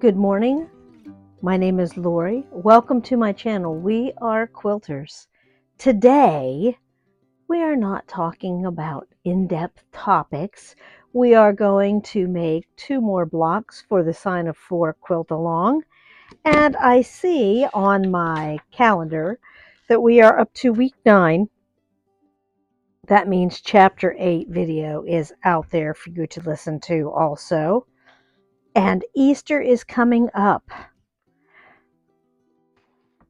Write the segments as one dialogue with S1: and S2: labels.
S1: Good morning. My name is Lorrie. Welcome to my channel. We are quilters. Today, we are not talking about in-depth topics. We are going to make 2 more blocks for the sign of 4 quilt along. And I see on my calendar that we are up to week 9. That means chapter 8 video is out there for you to listen to also. And Easter is coming up.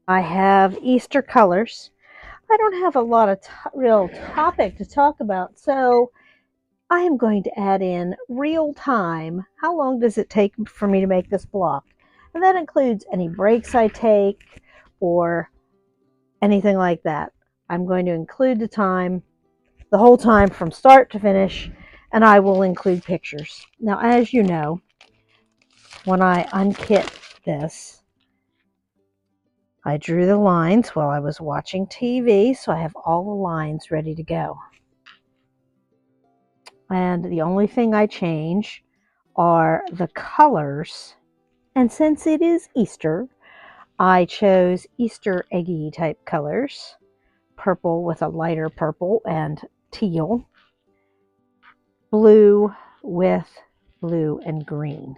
S1: I have Easter colors. I don't have a lot of real topic to talk about, so I am going to add in real time. How long does it take for me to make this block? And that includes any breaks I take or anything like that. I'm going to include the time, the whole time from start to finish, and I will include pictures. Now, as you know, when I unkit this, I drew the lines while I was watching TV, so I have all the lines ready to go. And the only thing I change are the colors. And since it is Easter, I chose Easter eggy type colors. Purple with a lighter purple and teal. Blue with blue and green.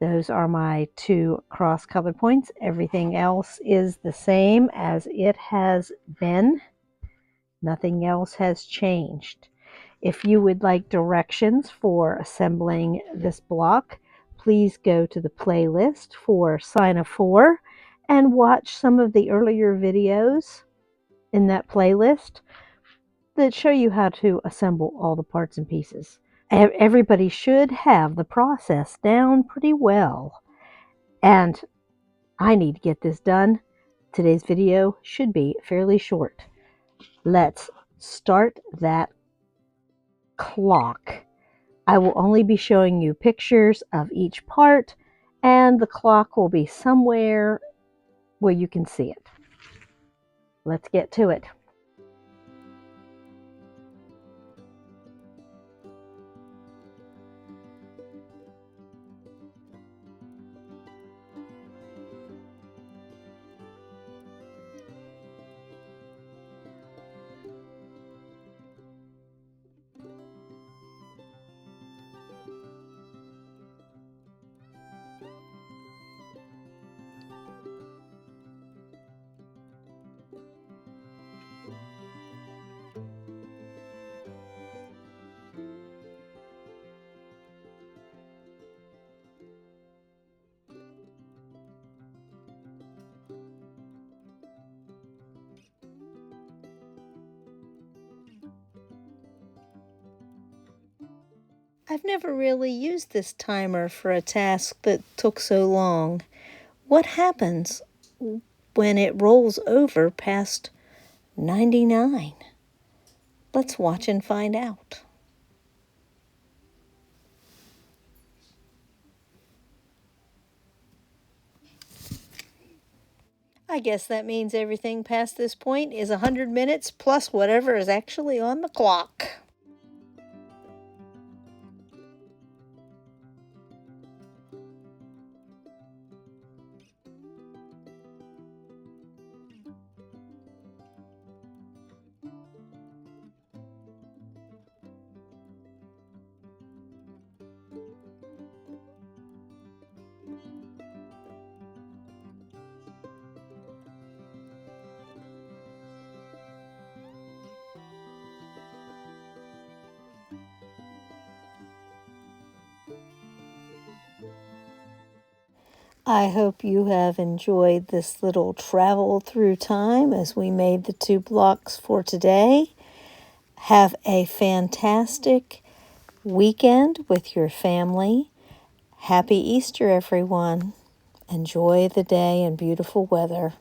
S1: Those are my 2 cross color points. Everything else is the same as it has been. Nothing else has changed. If you would like directions for assembling this block, please go to the playlist for Sign of 4 and watch some of the earlier videos in that playlist that show you how to assemble all the parts and pieces. Everybody should have the process down pretty well. And I need to get this done. Today's video should be fairly short. Let's start that clock. I will only be showing you pictures of each part, and the clock will be somewhere where you can see it. Let's get to it. I've never really used this timer for a task that took so long. What happens when it rolls over past 99? Let's watch and find out. I guess that means everything past this point is 100 minutes plus whatever is actually on the clock. I hope you have enjoyed this little travel through time as we made the 2 blocks for today. Have a fantastic weekend with your family. Happy Easter, everyone. Enjoy the day and beautiful weather.